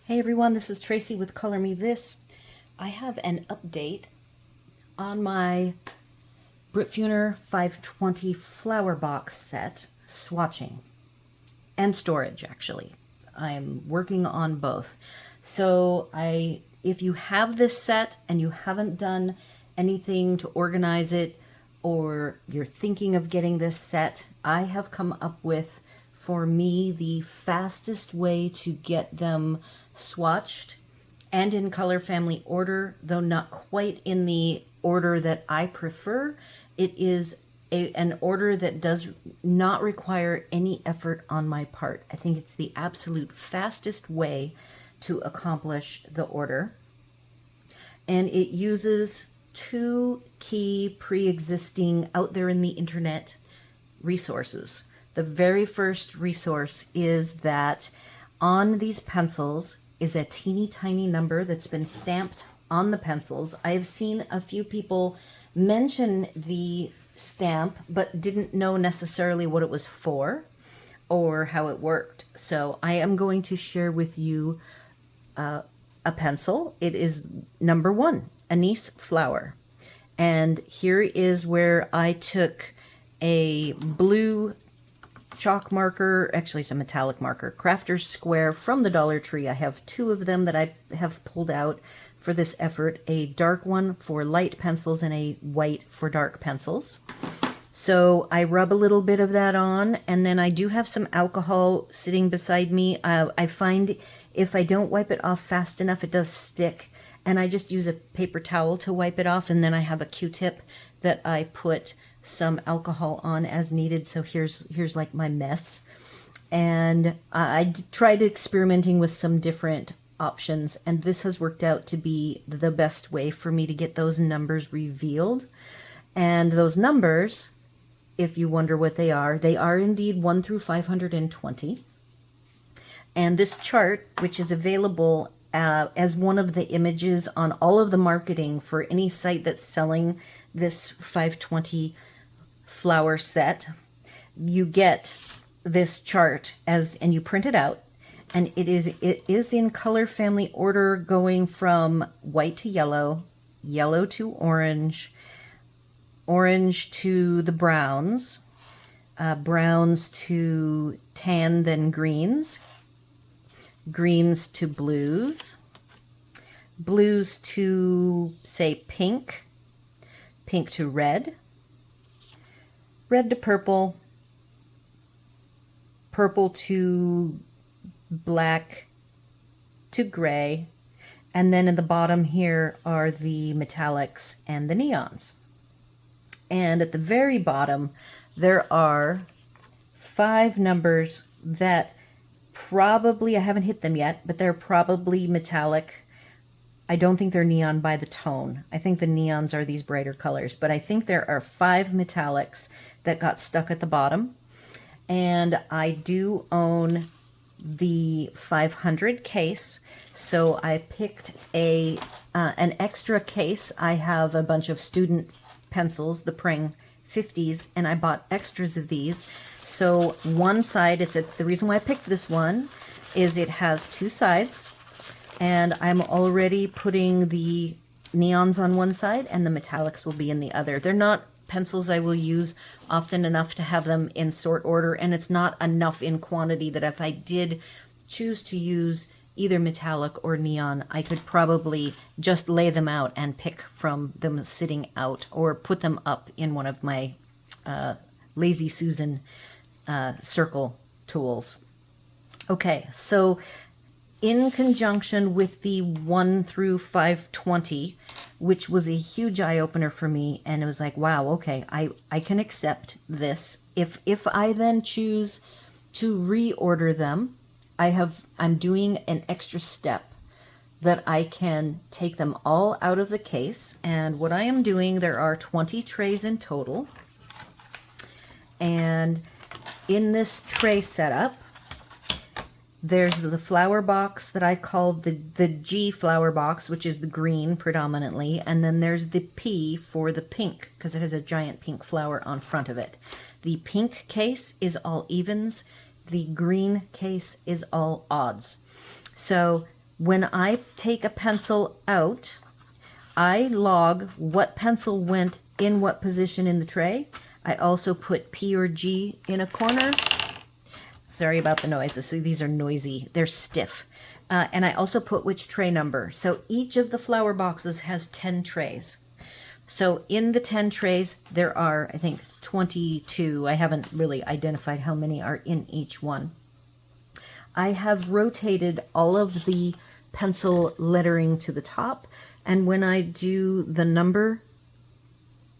Hey everyone, this is Tracy with Color Me This. I have an update on my Brutfuner 520 flower box set, swatching, and storage actually. I'm working on both. So if you have this set and you haven't done anything to organize it, or you're thinking of getting this set, I have come up with, for me, the fastest way to get them swatched and in color family order, though not quite in the order that I prefer. It is an order that does not require any effort on my part. I think it's the absolute fastest way to accomplish the order. And it uses two key pre-existing out there in the internet resources. The very first resource is that on these pencils is a teeny tiny number that's been stamped on the pencils. I have seen a few people mention the stamp, but didn't know necessarily what it was for or how it worked. So I am going to share with you a pencil. It is number 1, Anise Flower. And here is where I took a blue chalk marker, actually it's a metallic marker, Crafter's Square from the Dollar Tree. I have 2 of them that I have pulled out for this effort, a dark one for light pencils and a white for dark pencils. So I rub a little bit of that on, and then I do have some alcohol sitting beside me. I find if I don't wipe it off fast enough, it does stick, and I just use a paper towel to wipe it off, and then I have a Q-tip that I put some alcohol on as needed. So here's like my mess. And I tried experimenting with some different options, and this has worked out to be the best way for me to get those numbers revealed. And those numbers, if you wonder what they are indeed 1 through 520. And this chart, which is available as one of the images on all of the marketing for any site that's selling this 520 flower set, you get this chart and you print it out, and it is in color family order, going from white to yellow, yellow to orange, orange to the browns, browns to tan, then greens, greens to blues, blues to, say, pink, pink to red, red to purple, purple to black to gray, and then in the bottom here are the metallics and the neons. And at the very bottom, there are 5 numbers that probably, I haven't hit them yet, but they're probably metallic. I don't think they're neon by the tone. I think the neons are these brighter colors, but I think there are 5 metallics that got stuck at the bottom. And I do own the 500 case, so I picked an extra case. I have a bunch of student pencils, the Pring 50s, and I bought extras of these. So one side, the reason why I picked this one is it has 2 sides, and I'm already putting the neons on one side and the metallics will be in the other. They're not pencils I will use often enough to have them in sort order, and it's not enough in quantity that if I did choose to use either metallic or neon, I could probably just lay them out and pick from them sitting out, or put them up in one of my Lazy Susan circle tools. Okay, so in conjunction with the 1 through 520, which was a huge eye-opener for me, and it was like, wow, okay, I can accept this. If I then choose to reorder them, I'm doing an extra step that I can take them all out of the case. And what I am doing, there are 20 trays in total. And in this tray setup, there's the flower box that I call the G flower box, which is the green predominantly, and then there's the P for the pink, because it has a giant pink flower on front of it. The pink case is all evens, the green case is all odds. So when I take a pencil out, I log what pencil went in what position in the tray. I also put P or G in a corner. Sorry about the noise. These are noisy. They're stiff. And I also put which tray number. So each of the flower boxes has 10 trays. So in the 10 trays, there are, I think, 22. I haven't really identified how many are in each one. I have rotated all of the pencil lettering to the top. And when I do the number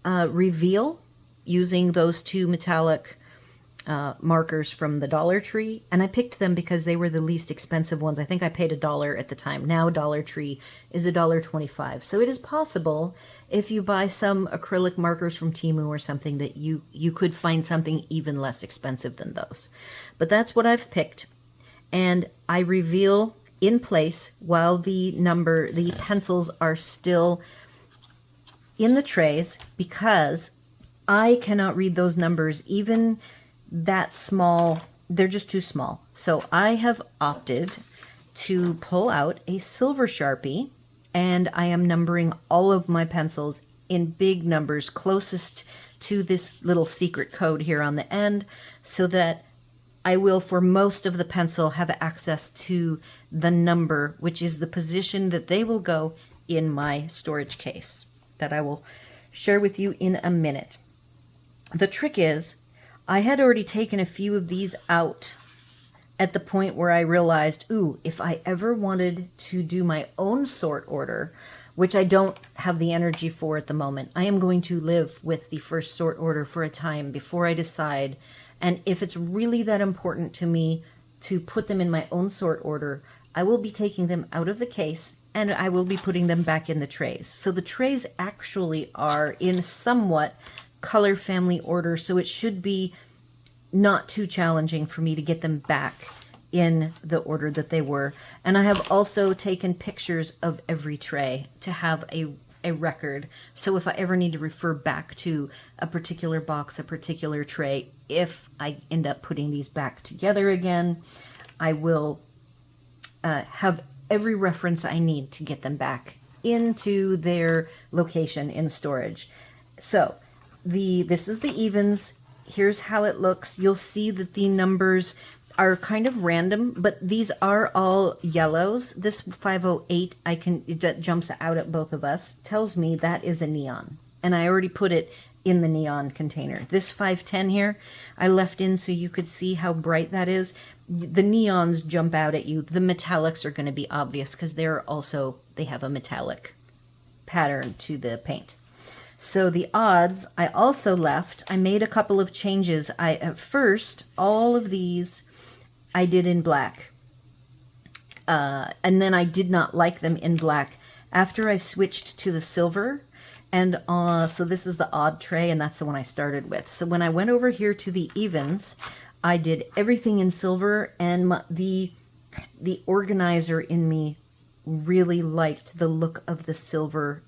reveal using those two metallic markers from the Dollar Tree, and I picked them because they were the least expensive ones. I think I paid $1 at the time. Now Dollar Tree is $1.25. So it is possible if you buy some acrylic markers from Temu or something that you could find something even less expensive than those. But that's what I've picked, and I reveal in place while the pencils are still in the trays, because I cannot read those numbers even that small. They're just too small. So I have opted to pull out a silver Sharpie, and I am numbering all of my pencils in big numbers closest to this little secret code here on the end, so that I will, for most of the pencil, have access to the number, which is the position that they will go in my storage case that I will share with you in a minute. The trick is, I had already taken a few of these out at the point where I realized, ooh, if I ever wanted to do my own sort order, which I don't have the energy for at the moment, I am going to live with the first sort order for a time before I decide. And if it's really that important to me to put them in my own sort order, I will be taking them out of the case and I will be putting them back in the trays. So the trays actually are in somewhat color family order, so it should be not too challenging for me to get them back in the order that they were. And I have also taken pictures of every tray to have a record. So if I ever need to refer back to a particular box, a particular tray, if I end up putting these back together again, I will have every reference I need to get them back into their location in storage. So this is the evens. Here's how it looks. You'll see that the numbers are kind of random, but these are all yellows. This 508, it jumps out at both of us, tells me that is a neon. And I already put it in the neon container. This 510 here, I left in so you could see how bright that is. The neons jump out at you. The metallics are going to be obvious because they have a metallic pattern to the paint. So the odds I also left. I made a couple of changes. At first, all of these I did in black. And then I did not like them in black. After I switched to the silver, and so this is the odd tray, and that's the one I started with. So when I went over here to the evens, I did everything in silver, and the organizer in me really liked the look of the silver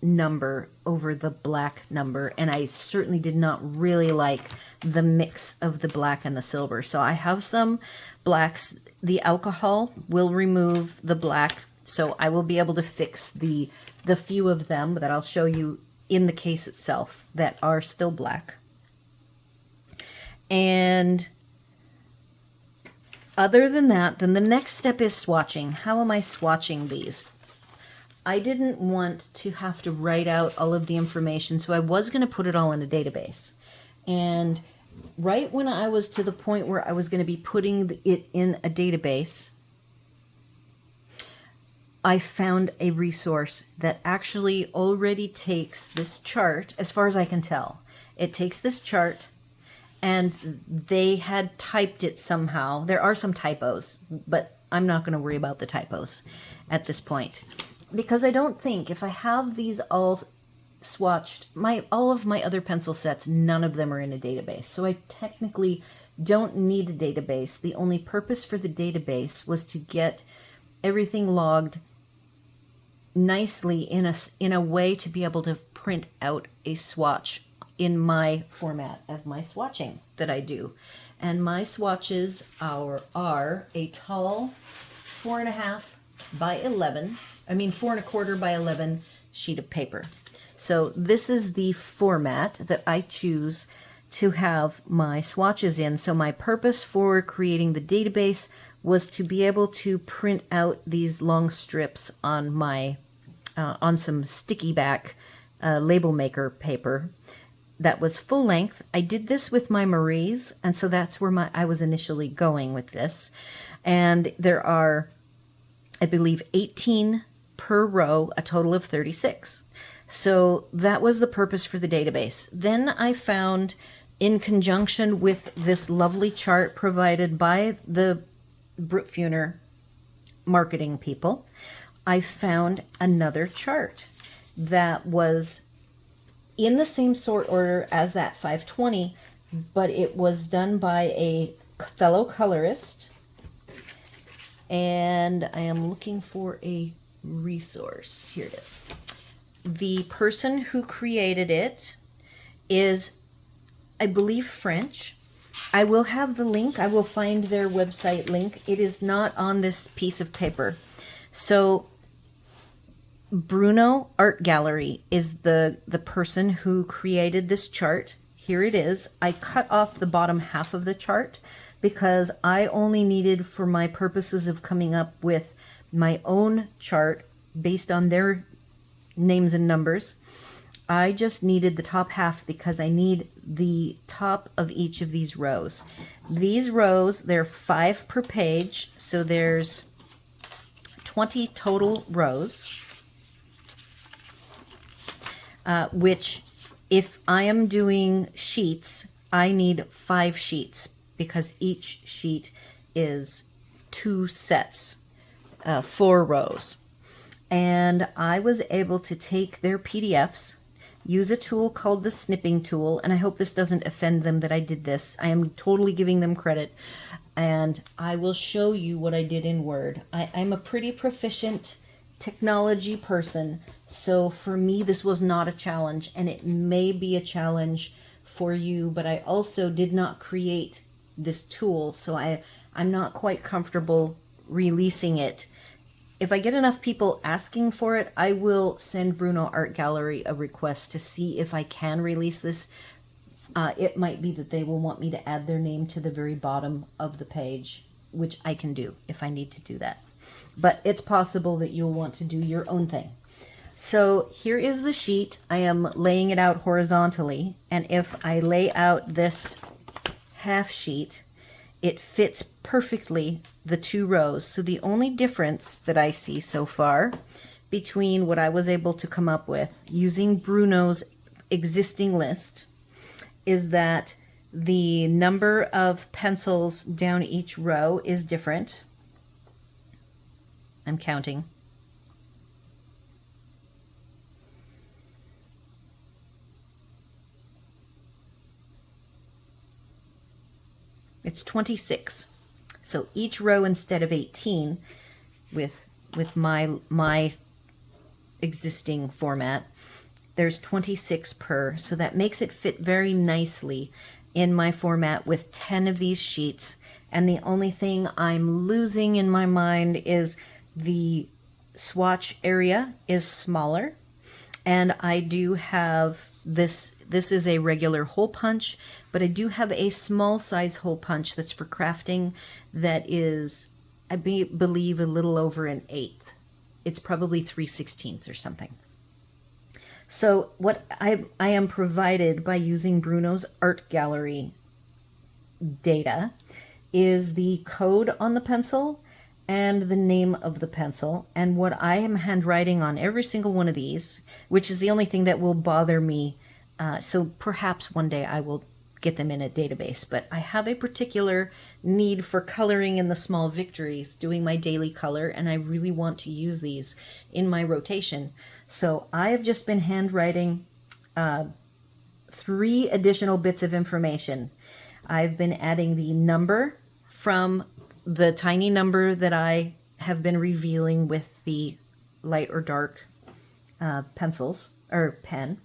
number over the black number, and I certainly did not really like the mix of the black and the silver. So I have some blacks. The alcohol will remove the black, so I will be able to fix the few of them that I'll show you in the case itself that are still black. And other than that, then the next step is swatching. How am I swatching these? I didn't want to have to write out all of the information, so I was going to put it all in a database. And right when I was to the point where I was going to be putting it in a database, I found a resource that actually already takes this chart, as far as I can tell. It takes this chart, and they had typed it somehow. There are some typos, but I'm not going to worry about the typos at this point, because I don't think, if I have these all swatched, all of my other pencil sets, none of them are in a database. So I technically don't need a database. The only purpose for the database was to get everything logged nicely in a way to be able to print out a swatch in my format of my swatching that I do. And my swatches are a tall 4.5 by 11, 4¼ by 11 sheet of paper. So this is the format that I choose to have my swatches in. So my purpose for creating the database was to be able to print out these long strips on my on some sticky back label maker paper that was full length. I did this with my Marie's, and so that's where I was initially going with this. And there are, I believe, 18 per row, a total of 36. So that was the purpose for the database. Then I found, in conjunction with this lovely chart provided by the Brutfuner marketing people, I found another chart that was in the same sort order as that 520, but it was done by a fellow colorist. And I am looking for a resource. Here it is. The person who created it is, I believe, French. I will have the link. I will find their website link. It is not on this piece of paper. So Bruno Art Gallery is the person who created this chart. Here it is. I cut off the bottom half of the chart because I only needed, for my purposes of coming up with my own chart based on their names and numbers, I just needed the top half because I need the top of each of these rows. These rows, they're 5 per page, so there's 20 total rows, which if I am doing sheets, I need 5 sheets because each sheet is 2 sets, 4 rows. And I was able to take their PDFs, use a tool called the snipping tool, and I hope this doesn't offend them that I did this. I am totally giving them credit, and I will show you what I did in Word. I'm a pretty proficient technology person, so for me this was not a challenge, and it may be a challenge for you, but I also did not create this tool, so I'm not quite comfortable releasing it. If I get enough people asking for it, I will send Bruno Art Gallery a request to see if I can release this. It might be that they will want me to add their name to the very bottom of the page, which I can do if I need to do that. But it's possible that you'll want to do your own thing. So here is the sheet. I am laying it out horizontally, and if I lay out this half sheet, it fits perfectly the 2 rows. So the only difference that I see so far between what I was able to come up with using Bruno's existing list is that the number of pencils down each row is different. I'm counting. It's 26. So each row, instead of 18 with my existing format, there's 26 per. So that makes it fit very nicely in my format with 10 of these sheets. And the only thing I'm losing in my mind is the swatch area is smaller. And I do have this is a regular hole punch, but I do have a small size hole punch that's for crafting that is, I believe, a little over an 1/8. It's probably 3/16 or something. So what I am provided by using Bruno's Art Gallery data is the code on the pencil and the name of the pencil, and what I am handwriting on every single one of these, which is the only thing that will bother me. So perhaps one day I will get them in a database, but I have a particular need for coloring in the small victories, doing my daily color, and I really want to use these in my rotation. So I have just been handwriting 3 additional bits of information. I've been adding the number from the tiny number that I have been revealing with the light or dark pencils or pen,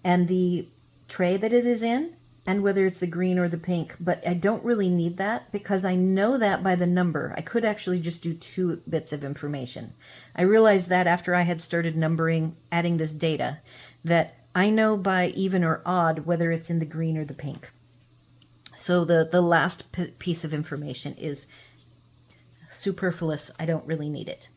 and the tray that it is in, and whether it's the green or the pink, but I don't really need that because I know that by the number. I could actually just do 2 bits of information. I realized that after I had started numbering, adding this data, that I know by even or odd whether it's in the green or the pink. So the last piece of information is superfluous. I don't really need it.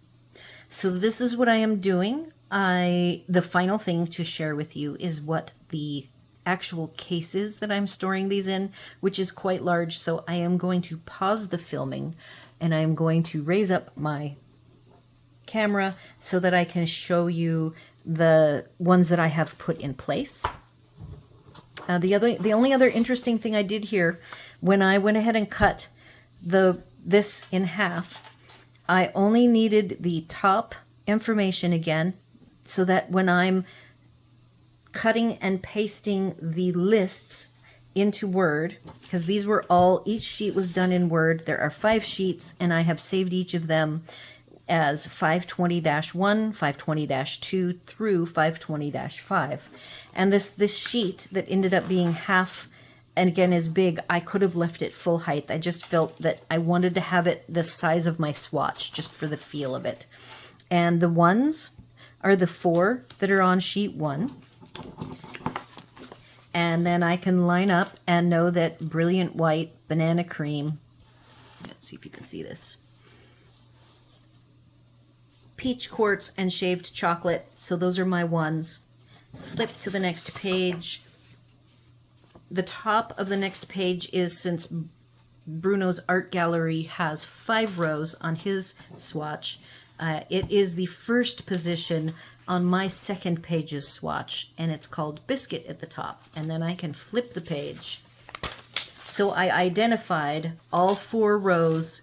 So this is what I am doing. The final thing to share with you is what the actual case is that I'm storing these in, which is quite large. So I am going to pause the filming and I'm going to raise up my camera so that I can show you the ones that I have put in place. The only other interesting thing I did here, when I went ahead and cut this in half, I only needed the top information again, so that when I'm cutting and pasting the lists into Word, because these were each sheet was done in Word. There are 5 sheets, and I have saved each of them as 520-1, 520-2 through 520-5. And this sheet that ended up being half, and again is big, I could have left it full height. I just felt that I wanted to have it the size of my swatch, just for the feel of it. And the ones are the 4 that are on sheet 1. And then I can line up and know that Brilliant White, Banana Cream, let's see if you can see this, Peach Quartz, and Shaved Chocolate. So those are my ones. Flip to the next page. The top of the next page is, since Bruno's Art Gallery has 5 rows on his swatch, it is the first position on my second page's swatch, and it's called Biscuit at the top. And then I can flip the page. So I identified all 4 rows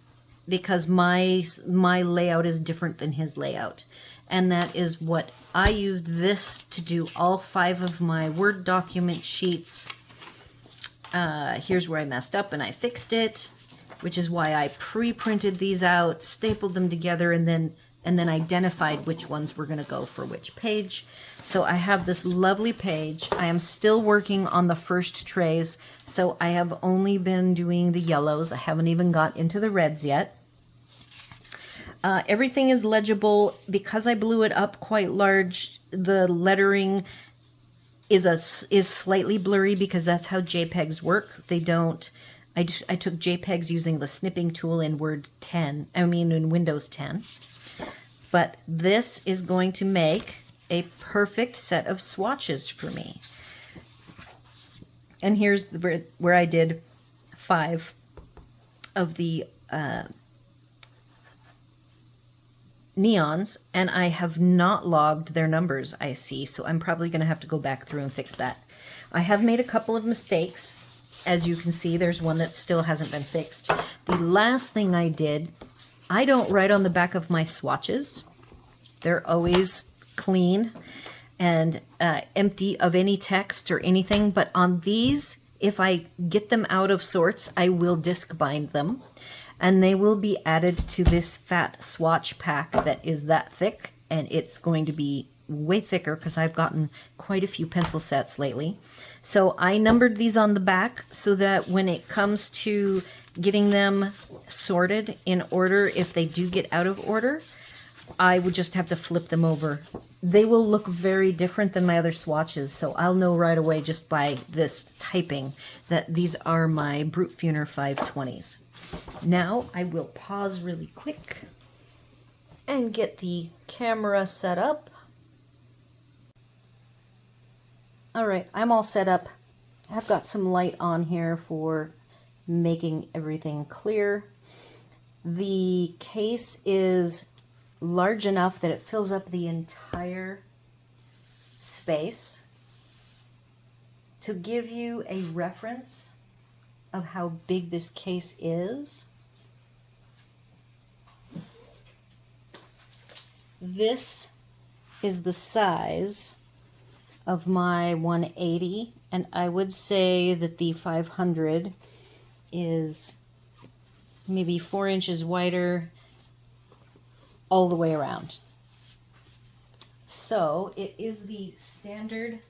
because my layout is different than his layout. And that is what I used this to do all 5 of my Word document sheets. Here's where I messed up and I fixed it, which is why I pre-printed these out, stapled them together, and then identified which ones were going to go for which page. So I have this lovely page. I am still working on the first trays, so I have only been doing the yellows. I haven't even got into the reds yet. Everything is legible. Because I blew it up quite large, the lettering is slightly blurry because that's how JPEGs work. They don't. I took JPEGs using the snipping tool in in Windows 10. But this is going to make a perfect set of swatches for me. And here's where I did 5 of the neons, and I have not logged their numbers, I see, so I'm probably going to have to go back through and fix that. I have made a couple of mistakes. As you can see, there's one that still hasn't been fixed. The last thing I did, I don't write on the back of my swatches. They're always clean and empty of any text or anything, but on these, if I get them out of sorts, I will disc bind them, and they will be added to this fat swatch pack that is that thick, and it's going to be way thicker because I've gotten quite a few pencil sets lately. So I numbered these on the back so that when it comes to getting them sorted in order, if they do get out of order, I would just have to flip them over. They will look very different than my other swatches, so I'll know right away just by this typing that these are my Brutfuner 520s. Now I will pause really quick and get the camera set up. All right, I'm all set up. I've got some light on here for making everything clear. The case is large enough that it fills up the entire space. To give you a reference of how big this case is, this is the size of my 180, and I would say that the 500 is maybe 4 inches wider all the way around. So it is the standard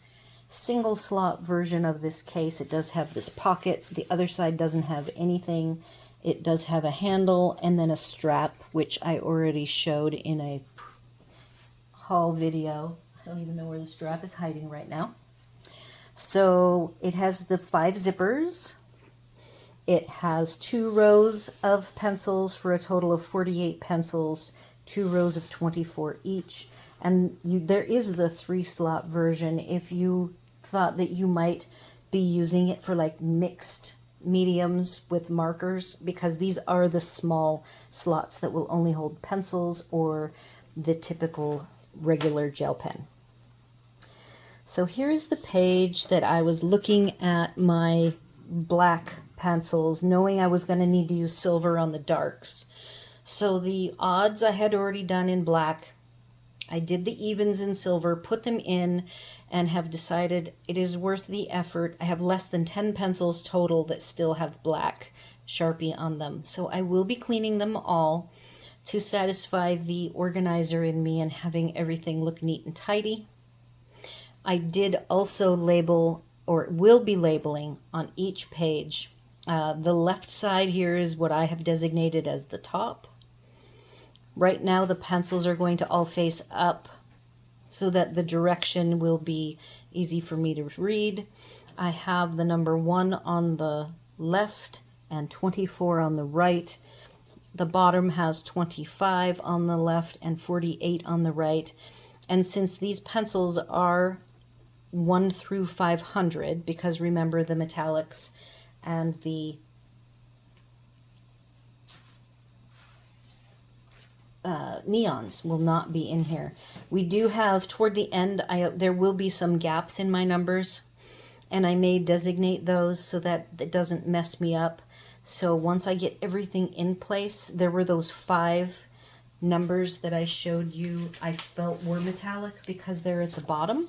single slot version of this case. It does have this pocket. The other side doesn't have anything. It does have a handle and then a strap, which I already showed in a haul video. I don't even know where the strap is hiding right now. So it has the 5 zippers. It has 2 rows of pencils for a total of 48 pencils, 2 rows of 24 each. And there is the 3-slot version if you thought that you might be using it for like mixed mediums with markers, because these are the small slots that will only hold pencils or the typical regular gel pen. So here's the page that I was looking at my black pencils, knowing I was going to need to use silver on the darks. So the odds I had already done in black. I did the evens in silver, put them in, and have decided it is worth the effort. I have less than 10 pencils total that still have black Sharpie on them. So I will be cleaning them all to satisfy the organizer in me and having everything look neat and tidy. I did also label, or will be labeling, on each page. The left side here is what I have designated as the top. Right now the pencils are going to all face up so that the direction will be easy for me to read. I have the number 1 on the left and 24 on the right. The bottom has 25 on the left and 48 on the right. And since these pencils are 1 through 500, because remember the metallics and the neons will not be in here. We do have, toward the end, there will be some gaps in my numbers, and I may designate those so that it doesn't mess me up. So once I get everything in place, there were those 5 numbers that I showed you I felt were metallic because they're at the bottom.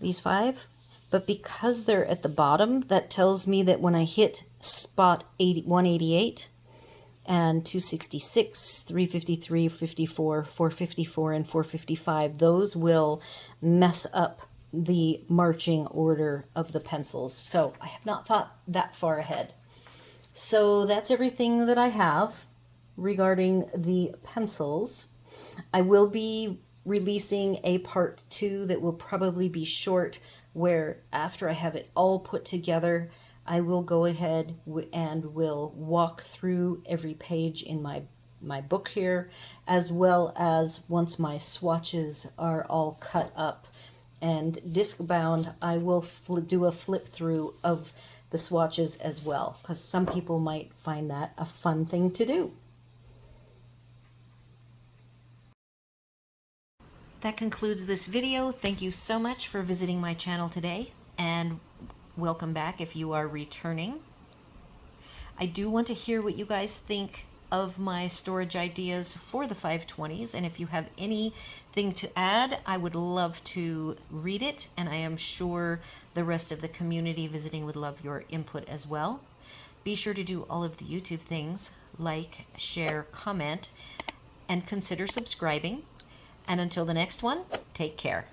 These 5. But because they're at the bottom, that tells me that when I hit spot 188, and 266, 353, 54, 454, and 455. Those will mess up the marching order of the pencils. So I have not thought that far ahead. So that's everything that I have regarding the pencils. I will be releasing a part 2 that will probably be short, where after I have it all put together, I will go ahead and will walk through every page in my book here, as well as once my swatches are all cut up and disc bound, I will do a flip through of the swatches as well, because some people might find that a fun thing to do. That concludes this video. Thank you so much for visiting my channel today, and welcome back if you are returning. I do want to hear what you guys think of my storage ideas for the 520s, and if you have anything to add, I would love to read it, and I am sure the rest of the community visiting would love your input as well. Be sure to do all of the YouTube things, like, share, comment, and consider subscribing. And until the next one, take care.